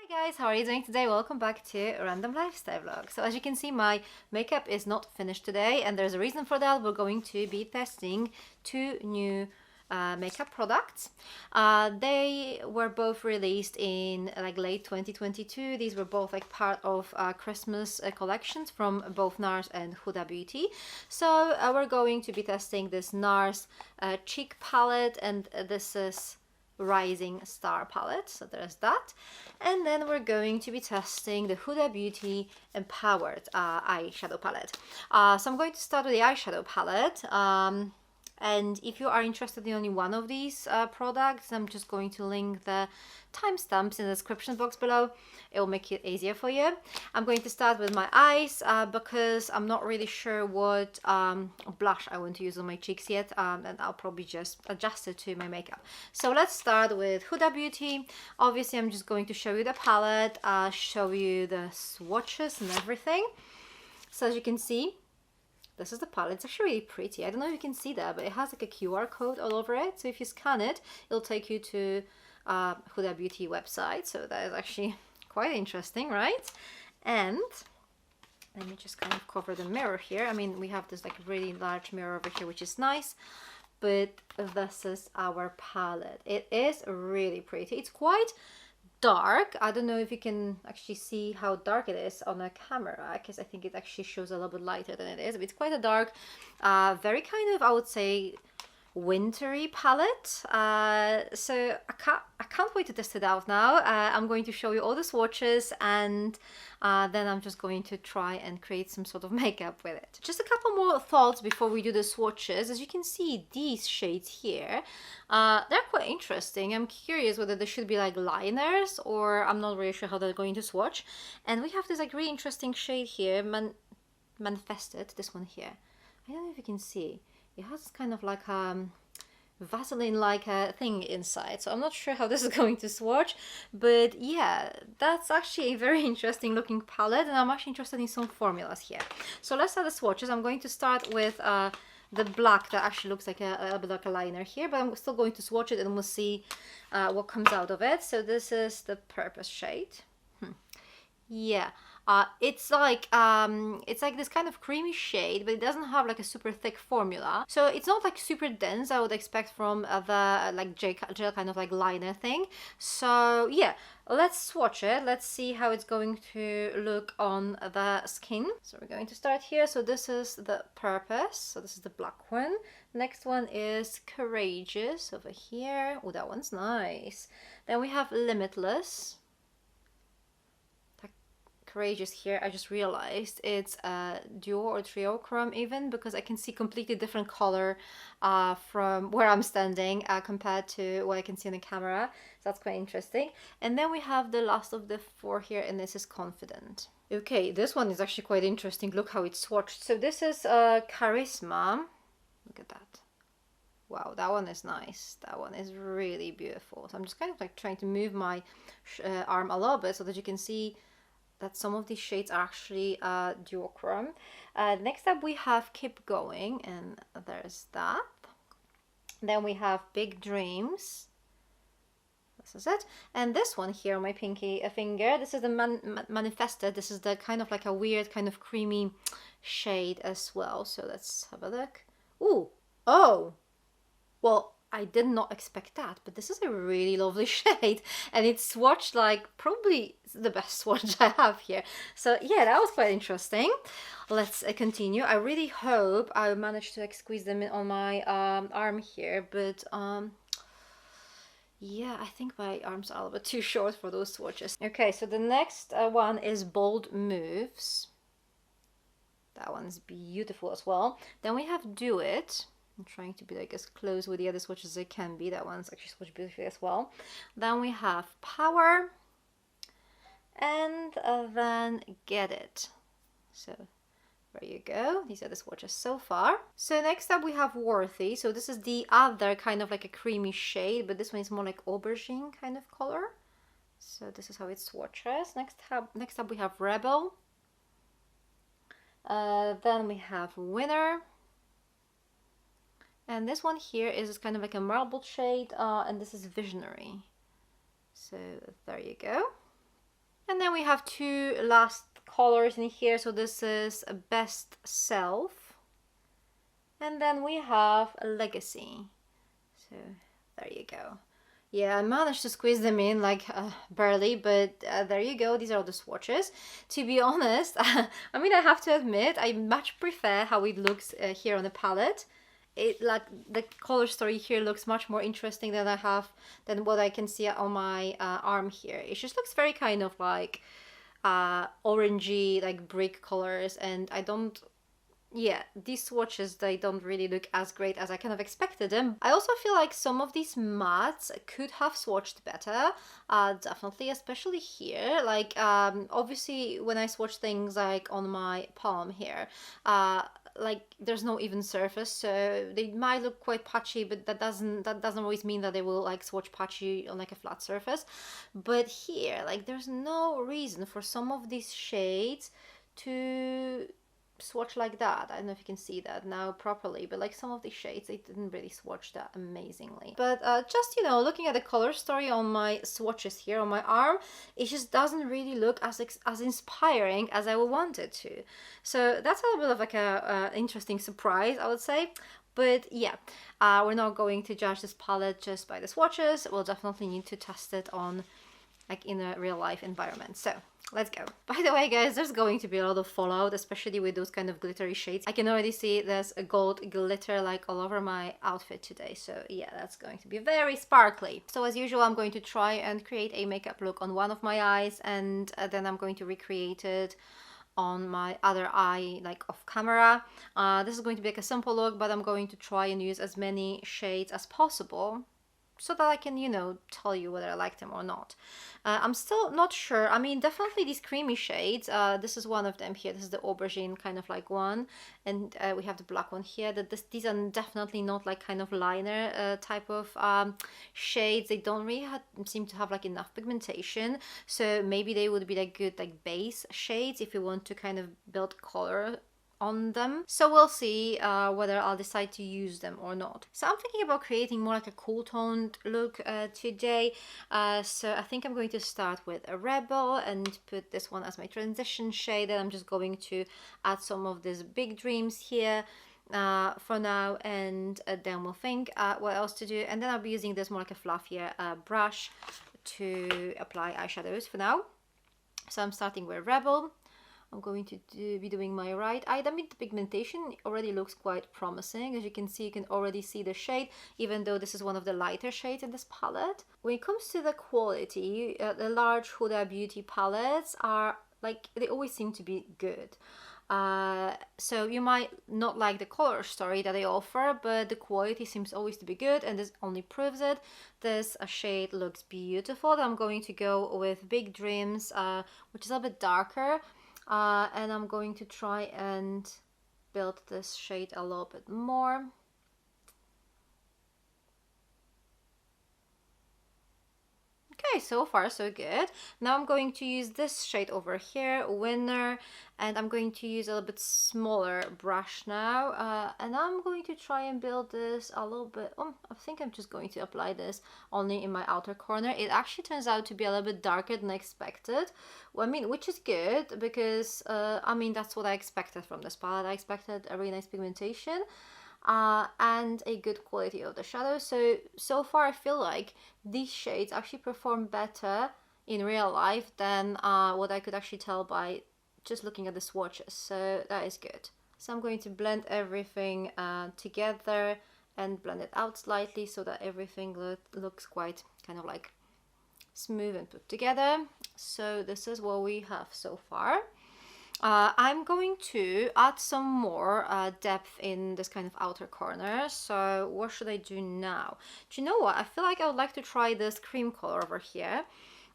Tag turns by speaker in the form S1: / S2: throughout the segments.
S1: Hi guys, how are you doing today? Welcome back to a random lifestyle vlog. So as you can see, my makeup is not finished today, and there's a reason for that. We're going to be testing two new makeup products. They were both released in like late 2022. These were both like part of Christmas collections from both Nars and Huda Beauty. So we're going to be testing this Nars cheek palette, and this is Rising Star palette, so there's that. And then we're going to be testing the Huda Beauty Empowered eyeshadow palette. So I'm going to start with the eyeshadow palette. And if you are interested in only one of these products, I'm just going to link the timestamps in the description box below. It will make it easier for you. I'm going to start with my eyes because I'm not really sure what blush I want to use on my cheeks yet, and I'll probably just adjust it to my makeup. So let's start with Huda Beauty. Obviously, I'm just going to show you the palette, show you the swatches and everything. So as you can see, this is the palette. It's actually really pretty. I don't know if you can see that, but it has like a QR code all over it. So if you scan it, it'll take you to Huda Beauty website. So that is actually quite interesting, right? And let me just kind of cover the mirror here. I mean, we have this like really large mirror over here, which is nice. But this is our palette. It is really pretty. It's quite dark. I don't know if you can actually see how dark it is on a camera, because I think it actually shows a little bit lighter than it is, but it's quite a dark, very kind of, I would say, wintry palette. So I can't wait to test it out now. I'm going to show you all the swatches, and then I'm just going to try and create some sort of makeup with it. Just a couple more thoughts before we do the swatches. As you can see, these shades here, they're quite interesting. I'm curious whether they should be like liners, or I'm not really sure how they're going to swatch. And we have this like really interesting shade here, Manifested, this one here. I don't know if you can see. It has kind of like Vaseline-like a thing inside, so I'm not sure how this is going to swatch, but yeah, that's actually a very interesting looking palette, and I'm actually interested in some formulas here. So let's start the swatches. I'm going to start with the black that actually looks like a little bit like a liner here, but I'm still going to swatch it and we'll see what comes out of it. So this is the Purpose shade. Yeah, it's like this kind of creamy shade, but it doesn't have like a super thick formula, so it's not like super dense. I would expect from the like gel kind of like liner thing. So yeah, let's swatch it. Let's see how it's going to look on the skin. So we're going to start here. So this is the Purpose, so this is the black one. Next one is Courageous over here. Oh, that one's nice. Then we have Limitless. Courageous here, I just realized it's a duo or triochrome even, because I can see completely different color from where I'm standing compared to what I can see on the camera. So that's quite interesting. And then we have the last of the four here, and this is Confident. Okay, this one is actually quite interesting. Look how it's swatched. So this is Charisma. Look at that. Wow, that one is nice. That one is really beautiful. So I'm just kind of like trying to move my arm a little bit so that you can see that some of these shades are actually duochrome. Next up we have Keep Going, and there's that. Then we have Big Dreams. This is it. And this one here on my pinky finger, this is the Manifested. This is the kind of like a weird kind of creamy shade as well. So let's have a look. Ooh, oh, well, I did not expect that, but this is a really lovely shade, and it's swatched like probably the best swatch I have here. So yeah, that was quite interesting. Let's continue. I really hope I managed to like squeeze them in on my arm here, but yeah, I think my arms are a little bit too short for those swatches. Okay, so the next one is Bold Moves. That one's beautiful as well. Then we have Do It. I'm trying to be like as close with the other swatches as I can be. That one's actually swatched beautifully as well. Then we have Power, and then Get It. So there you go. These are the swatches so far. So next up we have Worthy. So this is the other kind of like a creamy shade, but this one is more like aubergine kind of color. So this is how it swatches. Next up we have Rebel. Then we have Winner. And this one here is kind of like a marbled shade, and this is Visionary. So there you go. then we have two last colors in here. So this is Best Self, and then we have Legacy. So there you go. Yeah, I managed to squeeze them in like barely, but there you go. These are the swatches. To be honest, I mean, I have to admit, I much prefer how it looks here on the palette. It, like, the color story here looks much more interesting than what I can see on my arm here. It just looks very kind of like orangey, like brick colors, and I don't, yeah, these swatches, they don't really look as great as I kind of expected them. I also feel like some of these mattes could have swatched better, definitely, especially here. Like, obviously, when I swatch things like on my palm here, like there's no even surface, so they might look quite patchy, but that doesn't always mean that they will like swatch patchy on like a flat surface. But here, like, there's no reason for some of these shades to swatch like that. I don't know if you can see that now properly, but like some of these shades, they didn't really swatch that amazingly. But just, you know, looking at the color story on my swatches here on my arm, it just doesn't really look as inspiring as I would want it to. So that's a little bit of like a interesting surprise, I would say. But yeah, we're not going to judge this palette just by the swatches. We'll definitely need to test it on like in a real life environment. So let's go. By the way, guys, there's going to be a lot of fallout, especially with those kind of glittery shades. I can already see there's a gold glitter like all over my outfit today. So yeah, that's going to be very sparkly. So as usual, I'm going to try and create a makeup look on one of my eyes, and then I'm going to recreate it on my other eye, like off camera. This is going to be like a simple look, but I'm going to try and use as many shades as possible, so that I can, you know, tell you whether I like them or not. I'm still not sure. I mean, definitely these creamy shades. This is one of them here. This is the aubergine kind of like one. And we have the black one here. These are definitely not like kind of liner type of shades. They don't really seem to have like enough pigmentation. So maybe they would be like good like base shades if you want to kind of build color on them. So we'll see whether I'll decide to use them or not. So I'm thinking about creating more like a cool toned look today. So I think I'm going to start with a Rebel and put this one as my transition shade. And I'm just going to add some of these big dreams here for now, and then we'll think what else to do. And then I'll be using this more like a fluffier brush to apply eyeshadows for now. So I'm starting with Rebel. I'm going to be doing my right eye. I mean, the pigmentation already looks quite promising. As you can see, you can already see the shade, even though this is one of the lighter shades in this palette. When it comes to the quality, the large Huda Beauty palettes are like, they always seem to be good. So you might not like the color story that they offer, but the quality seems always to be good, and this only proves it. This shade looks beautiful. I'm going to go with Big Dreams, which is a bit darker. And I'm going to try and build this shade a little bit more. Okay, so far so good. Now I'm going to use this shade over here, Winner, and I'm going to use a little bit smaller brush now, and I'm going to try and build this a little bit. I think I'm just going to apply this only in my outer corner. It actually turns out to be a little bit darker than I expected. Well, I mean, which is good, because I mean, that's what I expected from this palette. I expected a really nice pigmentation and a good quality of the shadow. So far I feel like these shades actually perform better in real life than what I could actually tell by just looking at the swatches, so that is good. So I'm going to blend everything together and blend it out slightly so that everything looks quite kind of like smooth and put together. So this is what we have so far. I'm going to add some more depth in this kind of outer corner. So what should I do now? Do you know what? I feel like I would like to try this cream color over here.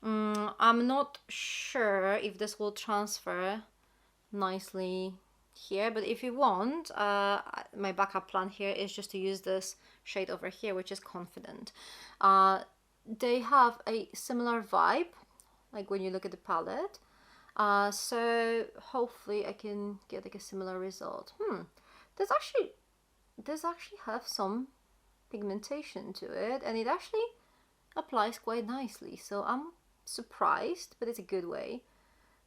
S1: I'm not sure if this will transfer nicely here, but if you want, my backup plan here is just to use this shade over here, which is Confident. They have a similar vibe, like when you look at the palette. So hopefully I can get like a similar result. Does actually have some pigmentation to it, and it actually applies quite nicely. So I'm surprised, but it's a good way.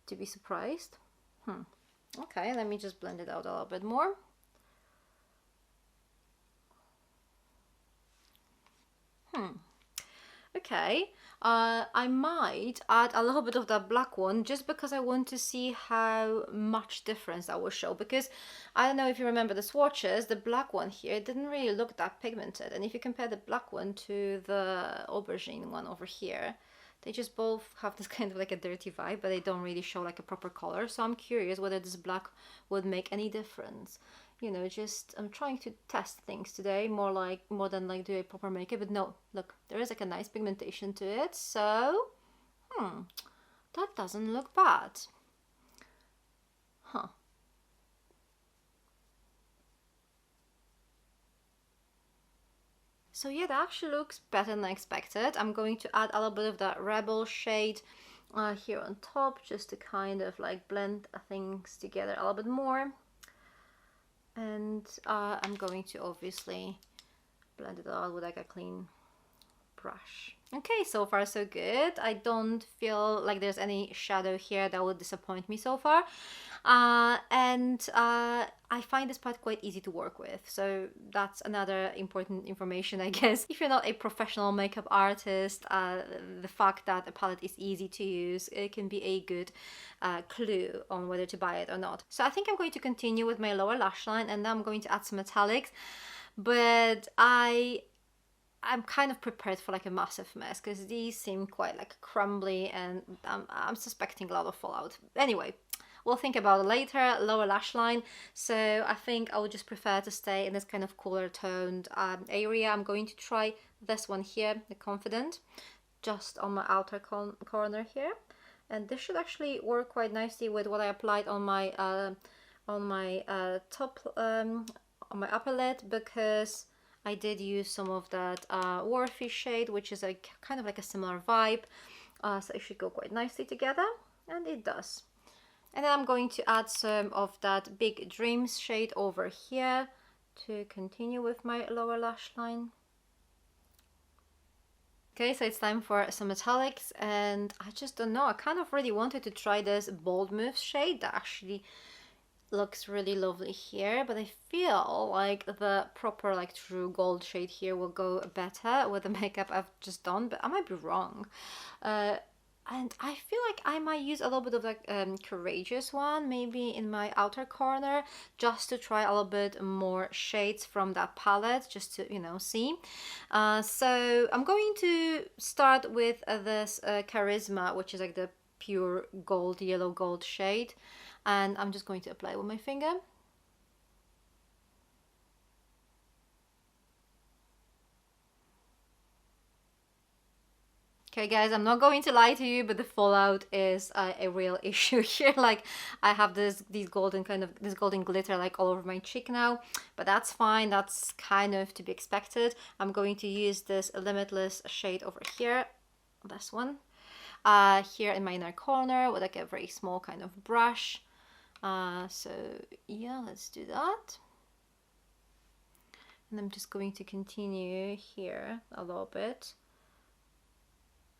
S1: to be surprised. Okay, let me just blend it out a little bit more. Okay, I might add a little bit of that black one just because I want to see how much difference that will show, because I don't know if you remember the swatches, the black one here didn't really look that pigmented, and if you compare the black one to the aubergine one over here, they just both have this kind of like a dirty vibe, but they don't really show like a proper color. So I'm curious whether this black would make any difference. You know, just I'm trying to test things today, more than like do a proper makeup. But no, look, there is like a nice pigmentation to it. So, that doesn't look bad. So yeah, that actually looks better than I expected. I'm going to add a little bit of that Rebel shade here on top, just to kind of like blend things together a little bit more. And I'm going to obviously blend it out with like a clean brush. Okay, so far so good. I don't feel like there's any shadow here that would disappoint me so far. I find this palette quite easy to work with, so that's another important information, I guess. If you're not a professional makeup artist, the fact that a palette is easy to use, it can be a good clue on whether to buy it or not. So I think I'm going to continue with my lower lash line, and then I'm going to add some metallics, but I'm kind of prepared for like a massive mess because these seem quite like crumbly, and I'm suspecting a lot of fallout. Anyway, we'll think about it later. Lower lash line, so I think I would just prefer to stay in this kind of cooler toned area. I'm going to try this one here, the Confident, just on my outer corner here, and this should actually work quite nicely with what I applied on my top on my upper lid, because I did use some of that Warfy shade, which is a kind of like a similar vibe, so it should go quite nicely together, and it does. And then I'm going to add some of that Big Dreams shade over here to continue with my lower lash line. Okay, so it's time for some metallics, and I just don't know, I kind of really wanted to try this Bold Moves shade that actually looks really lovely here, but I feel like the proper like true gold shade here will go better with the makeup I've just done, but I might be wrong. And I feel like I might use a little bit of like Courageous one, maybe in my outer corner, just to try a little bit more shades from that palette, just to, you know, see. So I'm going to start with this Charisma, which is like the pure gold, yellow gold shade, and I'm just going to apply with my finger. Okay guys, I'm not going to lie to you, but the fallout is a real issue here. Like, I have this golden glitter like all over my cheek now, but that's fine, that's kind of to be expected. I'm going to use this Limitless shade over here, this one, here in my inner corner with like a very small kind of brush. So yeah, let's do that. And I'm just going to continue here a little bit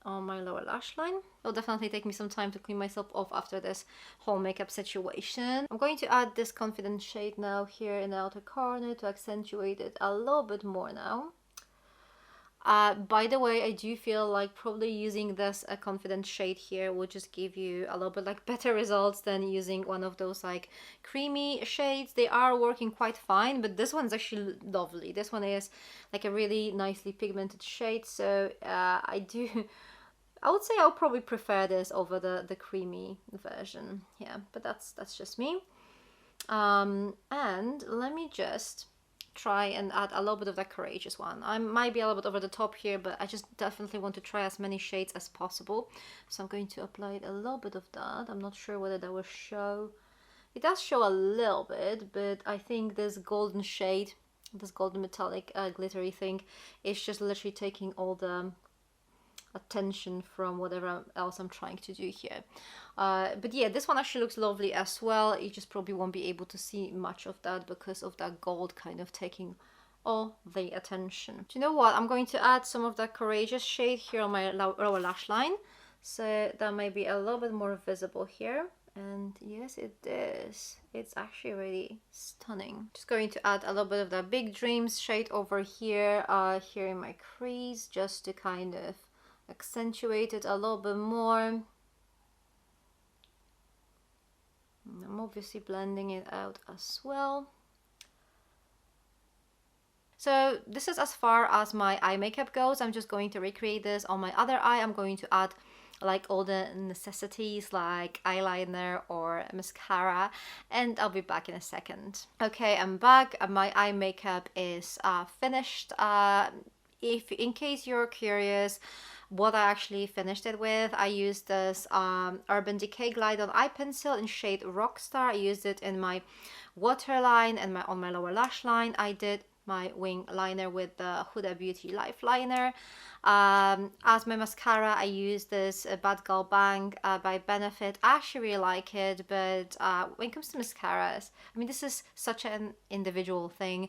S1: on my lower lash line. It'll definitely take me some time to clean myself off after this whole makeup situation. I'm going to add this Confident shade now here in the outer corner to accentuate it a little bit more now. By the way, I do feel like probably using this Confident shade here will just give you a little bit like better results than using one of those like creamy shades. They are working quite fine, but this one's actually lovely. This one is like a really nicely pigmented shade, so I would say I'll probably prefer this over the creamy version. Yeah, but that's just me. And let me just try and add a little bit of that Courageous one. I might be a little bit over the top here, but I just definitely want to try as many shades as possible. So I'm going to apply a little bit of that. I'm not sure whether that will show. It does show a little bit, but I think this golden shade, this golden metallic glittery thing, is just literally taking all the attention from whatever else I'm trying to do here. But yeah, this one actually looks lovely as well. You just probably won't be able to see much of that because of that gold kind of taking all the attention. Do you know what? I'm going to add some of that Courageous shade here on my lower lash line. So that might be a little bit more visible here. And yes, it is. It's actually really stunning. Just going to add a little bit of the Big Dreams shade over here, here in my crease, just to kind of accentuate it a little bit more. I'm obviously blending it out as well. So this is as far as my eye makeup goes. I'm just going to recreate this on my other eye. I'm going to add like all the necessities like eyeliner or mascara, and I'll be back in a second. Okay, I'm back. My eye makeup is finished. If in case you're curious what I actually finished it with, I used this Urban Decay Glide On Eye Pencil in shade Rockstar. I used it in my waterline and on my lower lash line. I did my wing liner with the Huda Beauty Life Liner. As my mascara, I use this Bad Girl Bang by Benefit. I actually really like it, but when it comes to mascaras, I mean, this is such an individual thing,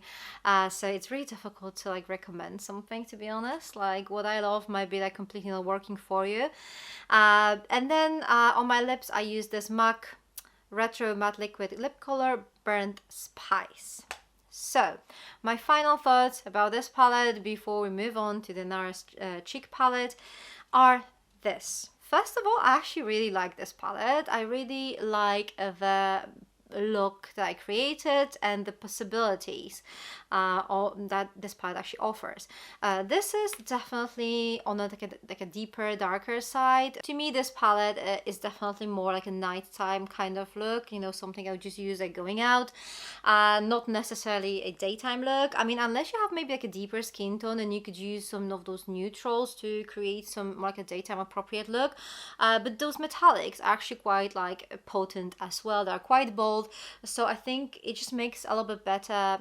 S1: so it's really difficult to like recommend something, to be honest. Like what I love might be like completely not working for you. And then on my lips, I use this MAC Retro Matte Liquid Lip Color Burnt Spice. So, my final thoughts about this palette before we move on to the Nars Cheek palette are this. First of all, I actually really like this palette. I really like the look that I created and the possibilities that this palette actually offers. This is definitely on like a deeper, darker side. To me, this palette is definitely more like a nighttime kind of look, you know, something I would just use like going out, not necessarily a daytime look. I mean, unless you have maybe like a deeper skin tone, and you could use some of those neutrals to create some more like a daytime appropriate look. But those metallics are actually quite like potent as well. They're quite bold. So I think it just makes a little bit better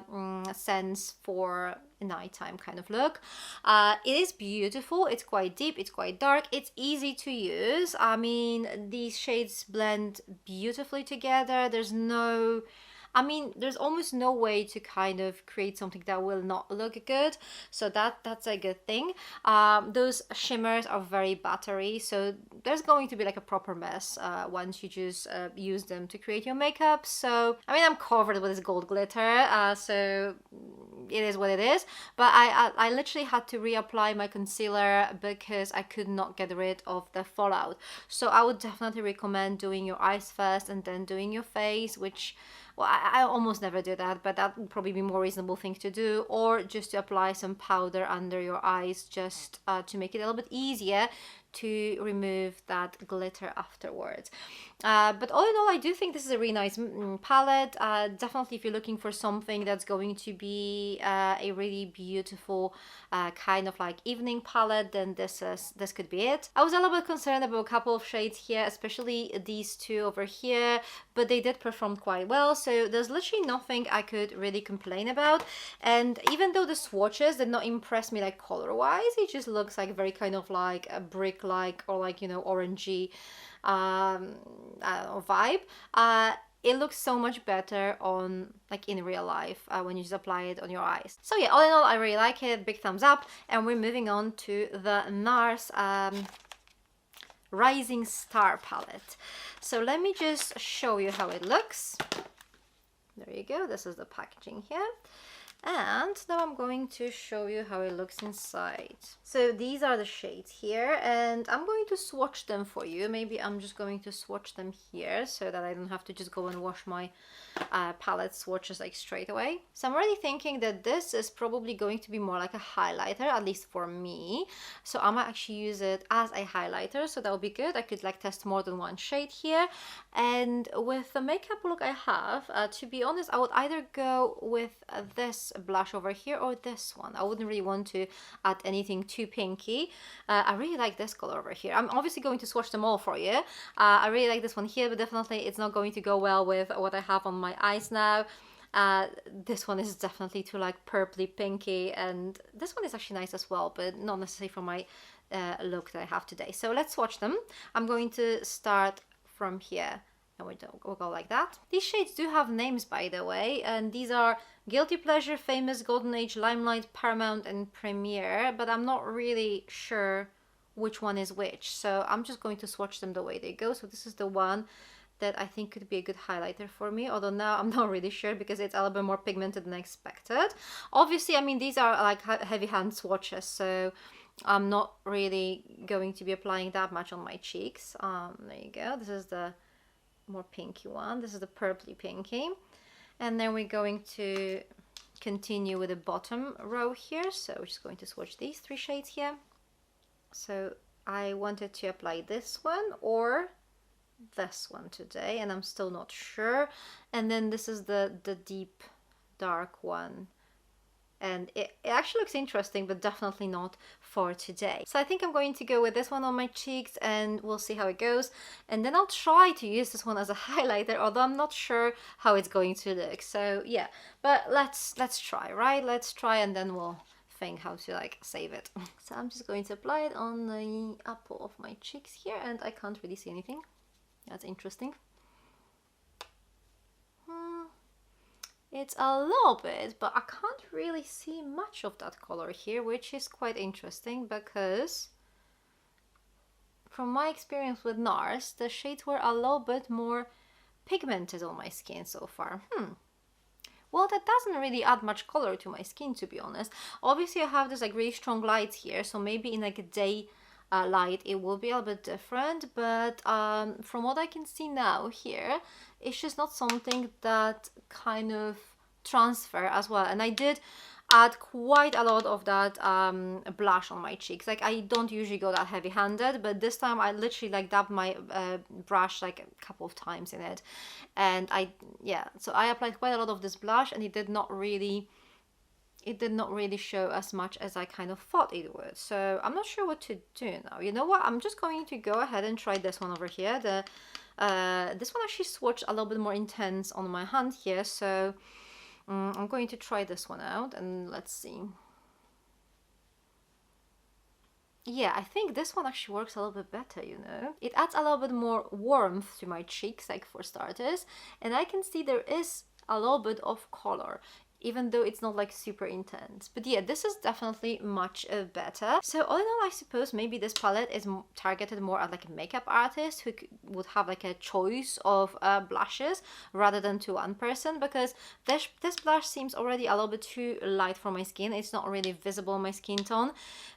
S1: sense for a nighttime kind of look. It is beautiful. It's quite deep. It's quite dark. It's easy to use. I mean, these shades blend beautifully together. There's almost no way to kind of create something that will not look good. So that's a good thing. Those shimmers are very battery, so there's going to be like a proper mess once you just use them to create your makeup. So, I mean, I'm covered with this gold glitter, so it is what it is. But I literally had to reapply my concealer because I could not get rid of the fallout. So I would definitely recommend doing your eyes first and then doing your face, which... well, I almost never do that, but that would probably be a more reasonable thing to do, or just to apply some powder under your eyes just to make it a little bit easier to remove that glitter afterwards. But all in all, I do think this is a really nice palette. Definitely if you're looking for something that's going to be a really beautiful kind of like evening palette, then this could be it. I was a little bit concerned about a couple of shades here, especially these two over here, but they did perform quite well, so there's literally nothing I could really complain about. And even though the swatches did not impress me like color wise, it just looks like very kind of like a brick like, or like, you know, orangey I don't know, vibe. It looks so much better on like in real life when you just apply it on your eyes. So yeah, all in all, I really like it. Big thumbs up. And we're moving on to the Nars Rising Star palette. So let me just show you how it looks. There you go. This is the packaging here. And now I'm going to show you how it looks inside. So these are the shades here, and I'm going to swatch them for you. Maybe I'm just going to swatch them here so that I don't have to just go and wash my palette swatches like straight away. So I'm already thinking that this is probably going to be more like a highlighter, at least for me. So I might actually use it as a highlighter, so that will be good. I could like test more than one shade here. And with the makeup look I have, to be honest, I would either go with this blush over here or this one. I wouldn't really want to add anything too pinky. I really like this color over here. I'm obviously going to swatch them all for you. I really like this one here, but definitely it's not going to go well with what I have on my eyes now. This one is definitely too like purpley pinky, and this one is actually nice as well, but not necessarily for my look that I have today. So let's swatch them. I'm going to start from here, and we'll go like that. These shades do have names, by the way, and these are Guilty Pleasure, Famous, Golden Age, Limelight, Paramount, and Premiere, but I'm not really sure which one is which. So I'm just going to swatch them the way they go. So this is the one that I think could be a good highlighter for me, although now I'm not really sure because it's a little bit more pigmented than I expected. Obviously, I mean, these are like heavy hand swatches, so I'm not really going to be applying that much on my cheeks. There you go. This is the more pinky one. This is the purpley pinky. And then we're going to continue with the bottom row here. So we're just going to swatch these 3 shades here. So I wanted to apply this one or this one today, and I'm still not sure. And then this is the deep dark one, and it actually looks interesting, but definitely not for today. So I think I'm going to go with this one on my cheeks, and we'll see how it goes. And then I'll try to use this one as a highlighter, although I'm not sure how it's going to look. So yeah, but let's try, right? Let's try, and then we'll think how to like save it. So I'm just going to apply it on the apple of my cheeks here, and I can't really see anything. That's interesting. It's a little bit, but I can't really see much of that color here, which is quite interesting because from my experience with Nars, the shades were a little bit more pigmented on my skin so far. Well, that doesn't really add much color to my skin, to be honest. Obviously, I have this like really strong lights here, so maybe in like a day light it will be a little bit different, but from what I can see now here, it's just not something that kind of transfer as well. And I did add quite a lot of that blush on my cheeks. Like, I don't usually go that heavy handed, but this time I literally like dabbed my brush like a couple of times in it, and so I applied quite a lot of this blush, and it did not really show as much as I kind of thought it would. So I'm not sure what to do now. You know what? I'm just going to go ahead and try this one over here. This one actually swatched a little bit more intense on my hand here. So I'm going to try this one out, and let's see. Yeah, I think this one actually works a little bit better, you know. It adds a little bit more warmth to my cheeks, like for starters. And I can see there is a little bit of color, even though it's not like super intense. But yeah, this is definitely much better. So all in all, I suppose maybe this palette is targeted more at like a makeup artist who would have like a choice of blushes rather than to one person, because this blush seems already a little bit too light for my skin. It's not really visible on my skin tone.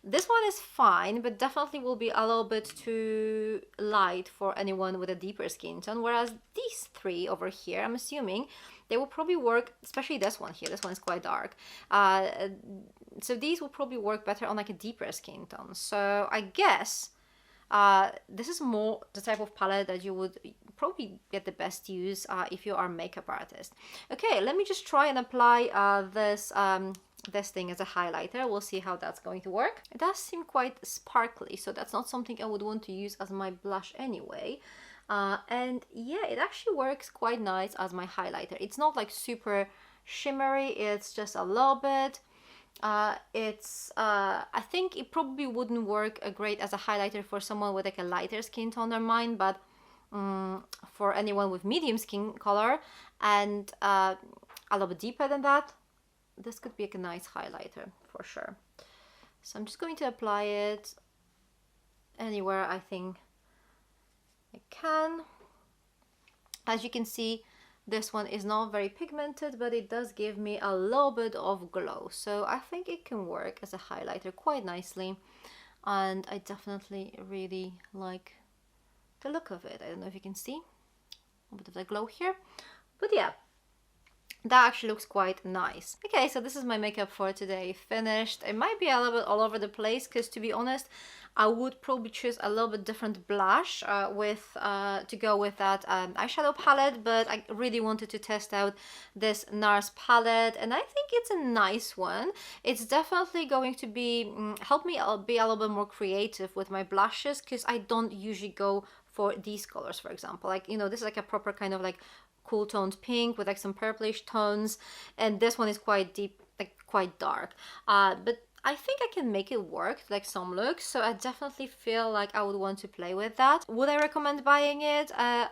S1: This one is fine, but definitely will be a little bit too light for anyone with a deeper skin tone, whereas these 3 over here, I'm assuming they will probably work, especially this one here. This one is quite dark. So these will probably work better on like a deeper skin tone. So I guess this is more the type of palette that you would probably get the best use if you are a makeup artist. Okay, let me just try and apply this thing as a highlighter. We'll see how that's going to work. It does seem quite sparkly, so that's not something I would want to use as my blush anyway. And yeah, it actually works quite nice as my highlighter. It's not like super shimmery, it's just a little bit. I think it probably wouldn't work great as a highlighter for someone with like a lighter skin tone than mine, but for anyone with medium skin color and a little bit deeper than that, this could be like a nice highlighter for sure. So I'm just going to apply it anywhere I think I can. As you can see, this one is not very pigmented, but it does give me a little bit of glow. So I think it can work as a highlighter quite nicely. And I definitely really like the look of it. I don't know if you can see a bit of the glow here. But yeah, that actually looks quite nice. Okay, so this is my makeup for today finished. It might be a little bit all over the place because, to be honest, I would probably choose a little bit different blush to go with that eyeshadow palette, but I really wanted to test out this Nars palette, and I think it's a nice one. It's definitely going to be help me be a little bit more creative with my blushes, because I don't usually go for these colors, for example. Like, you know, this is like a proper kind of like cool toned pink with like some purplish tones, and this one is quite deep, like quite dark, but I think I can make it work, like some looks. So I definitely feel like I would want to play with that. Would I recommend buying it? I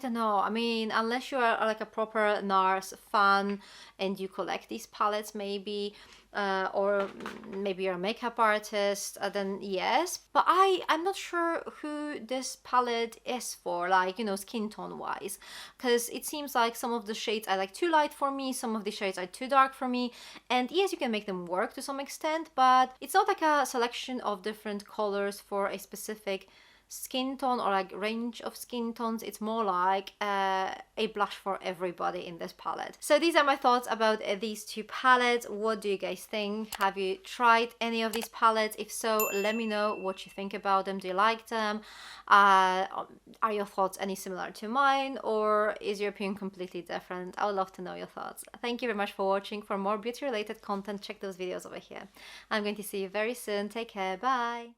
S1: don't know. I mean, unless you are like a proper Nars fan and you collect these palettes maybe, or maybe you're a makeup artist, then yes. But I'm not sure who this palette is for, like, you know, skin tone wise, because it seems like some of the shades are like too light for me, some of the shades are too dark for me, and yes, you can make them work to some extent, but it's not like a selection of different colors for a specific skin tone or like range of skin tones. It's more like a blush for everybody in this palette. So these are my thoughts about these two palettes. What do you guys think? Have you tried any of these palettes? If so, let me know what you think about them. Do you like them? Are your thoughts any similar to mine, or is your opinion completely different? I would love to know your thoughts. Thank you very much for watching. For more beauty related content, check those videos over here. I'm going to see you very soon. Take care. Bye.